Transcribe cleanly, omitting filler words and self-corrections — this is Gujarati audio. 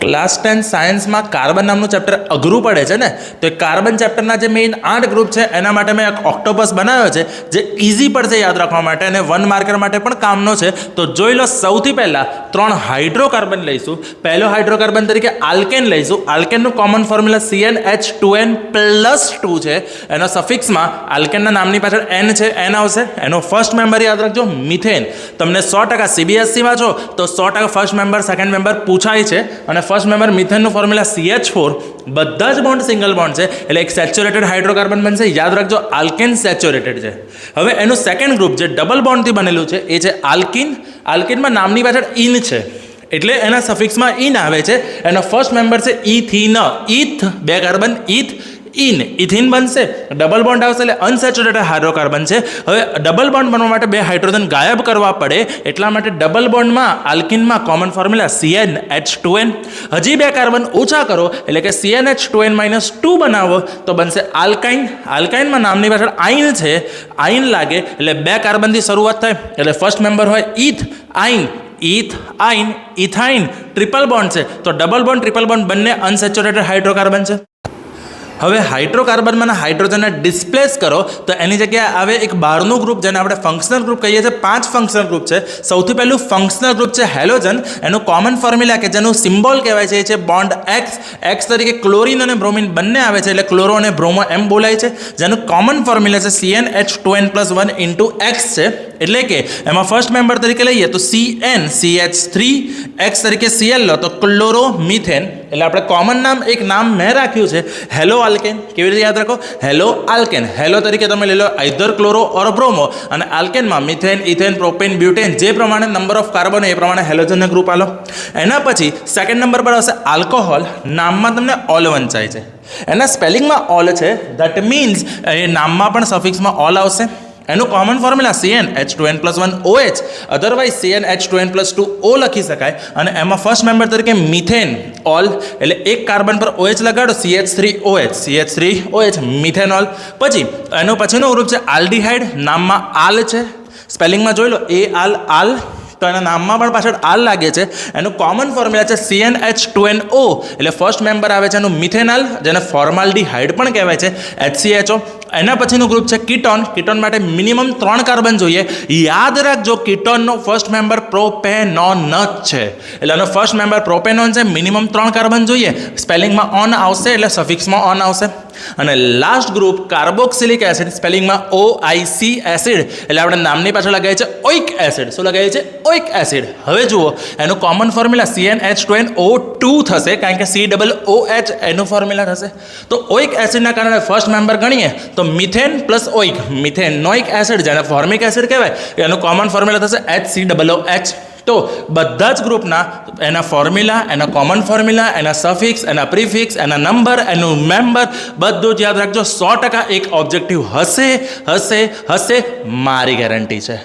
ક્લાસ 10 સાયન્સમાં કાર્બન નામનું ચેપ્ટર અઘરું પડે છે ને, તો એ કાર્બન ચેપ્ટરના જે મેઇન 8 ગ્રુપ છે એના માટે મેં એક ઓક્ટોપસ બનાવ્યો છે જે ઇઝી પડશે યાદ રાખવા માટે અને 1 માર્કર માટે પણ કામનો છે. તો જોઈ લો, સૌથી પહેલાં 3 હાઇડ્રોકાર્બન લઈશું. પહેલો હાઇડ્રોકાર્બન તરીકે આલ્કેન લઈશું. આલ્કેનનું કોમન ફોર્મ્યુલા CnH2n+2 છે. એનો સફિક્સમાં આલ્કેનના નામની પાછળ n છે, n આવશે. એનો ફર્સ્ટ મેમ્બર યાદ રાખજો મિથેન. તમને 100% CBSEમાં છો તો 100% ફર્સ્ટ મેમ્બર સેકન્ડ મેમ્બર પૂછાય છે. અને ફર્સ્ટ મેમ્બર મિથેનનું ફોર્મ્યુલા CH4. બધા જ બોન્ડ સિંગલ બોન્ડ છે એટલે એક સેચ્યુરેટેડ હાઇડ્રોકાર્બન બનશે. યાદ રાખજો આલ્કેન સેચ્યુરેટેડ છે. હવે એનું સેકન્ડ ગ્રુપ જે ડબલ બોન્ડથી બનેલું છે એ છે આલ્કિન. આલ્કિનમાં નામની પાછળ ઇન છે એટલે એના સફિક્સમાં ઇન આવે છે. એનો ફર્સ્ટ મેમ્બર છે ઇથિન. ઇથ 2 કાર્બન, ઇથ ઇન ઇથિન બનશે. ડબલ બોન્ડ આવશે એટલે અનસેચ્યુરેટેડ હાઇડ્રોકાર્બન છે. હવે ડબલ બોન્ડ બનવા માટે 2 હાઇડ્રોજન ગાયબ કરવા પડે એટલા માટે ડબલ બોન્ડમાં આલ્કિનમાં કોમન ફોર્મ્યુલા CnH2n. હજી 2 કાર્બન ઓછા કરો એટલે કે CnH2n-2 બનાવો તો બનશે આલ્કાઇન. આલ્કાઇનમાં નામની પાછળ આઇન છે, આઇન લાગે એટલે 2 કાર્બનથી શરૂઆત થાય એટલે ફર્સ્ટ મેમ્બર હોય ઇથ આઇન. ઇથ આઇન ઇથાઇન ટ્રિપલ બોન્ડ છે તો ડબલ બોન્ડ ટ્રિપલ બોન્ડ બંને અનસેચ્યુરેટેડ હાઇડ્રોકાર્બન છે. હવે હાઇડ્રોકાર્બનમાંના હાઇડ્રોજનને ડિસ્પ્લેસ કરો તો એની જગ્યાએ આવે એક બહારનું ગ્રુપ જેને આપણે ફંક્શનલ ગ્રુપ કહીએ છીએ. 5 ફંક્શનલ ગ્રુપ છે. સૌથી પહેલું ફંક્શનલ ગ્રુપ છે હેલોજન. એનું કોમન ફોર્મ્યુલા કે જેનું સિમ્બોલ કહેવાય છે એ છે બોન્ડ એક્સ. એક્સ તરીકે ક્લોરિન અને બ્રોમિન બંને આવે છે એટલે ક્લોરો અને બ્રોમો એમ બોલાય છે. જેનું કોમન ફોર્મ્યુલા છે CnH2n+1 × X છે. એટલે કે એમાં ફર્સ્ટ મેમ્બર તરીકે લઈએ તો CN CH3, X તરીકે Cl લો તો ક્લોરો મિથેન. એટલે આપણે કોમન નામ એક નામ મેં રાખ્યું છે હેલો આલ્કેન. કેવી રીતે યાદ રાખો? Hello alkane. હેલો તરીકે તમે લઈ લો આઈધર ક્લોરો ઓર બ્રોમો અને આલ્કેનમાં મિથેન, ઇથેન, પ્રોપેન, બ્યુટેન જે પ્રમાણે નંબર ઓફ કાર્બન એ પ્રમાણે હેલોજનને ગ્રુપ આલો. એના પછી સેકન્ડ નંબર પર આવશે આલ્કોહોલ. નામમાં તમને ઓલ વંચાય છે, એના સ્પેલિંગમાં ઓલ છે. ધેટ મીન્સ એ નામમાં પણ સફિક્સમાં ઓલ આવશે. એનું common formula CnH2n+1 OH, otherwise CnH2n+2 O લખી શકાય. અને એમાં ફર્સ્ટ મેમ્બર તરીકે મિથેન ઓલ એટલે એક કાર્બન પર OH લગાડો CH3OH, CH3OH મિથેનોલ. પછી એનું પછીનું ગ્રુપ છે આલ્ડીહાઇડ. નામમાં આલ છે, સ્પેલિંગમાં જોઈ લો AL તો એના નામમાં પણ પાછળ આલ લાગે છે. એનું કોમન ફોર્મ્યુલા છે CnH2nO એટલે ફર્સ્ટ મેમ્બર આવે છે એનું મિથેનોલ જેને ફોર્માલ્ડીહાઇડ પણ કહેવાય છે HCHO. એના પછીનું ગ્રુપ છે કીટોન. કીટોન માટે મિનિમમ 3 કાર્બન જોઈએ. યાદ રાખજો કીટોનનો ફર્સ્ટ મેમ્બર પ્રોપેનોન જ છે એટલે એનો ફર્સ્ટ મેમ્બર પ્રોપેનોન છે. મિનિમમ 3 કાર્બન જોઈએ. સ્પેલિંગમાં ઓન આવશે એટલે સફિક્સમાં ઓન આવશે. અને લાસ્ટ ગ્રુપ કાર્બોક્સિલિક એસિડ. સ્પેલિંગમાં OIC એસિડ એટલે આપણે નામની પાછળ લગાવીએ છે ઓઇક એસિડ. શું લગાવીએ છે? ઓઇક એસિડ. હવે જુઓ એનું કોમન ફોર્મ્યુલા CnH2nO2 થશે કારણ કે COOH એનું ફોર્મ્યુલા થશે. તો ઓઇક એસિડના કારણે ફર્સ્ટ મેમ્બર ગણીએ તો મિથેન પ્લસ ઓઇક, મિથેનોઇક એસિડ જેને ફોર્મિક એસિડ કહેવાય એનું કોમન ફોર્મ્યુલા થશે HCOOH. તો બધા જ ગ્રુપના એના ફોર્મ્યુલા, એના કોમન ફોર્મ્યુલા, એના સફિક્સ, એના પ્રિફિક્સ, એના નંબર, એનું મેમ્બર બધું જ યાદ રાખજો. 100% એક ઓબ્જેક્ટિવ હશે, મારી ગેરંટી છે.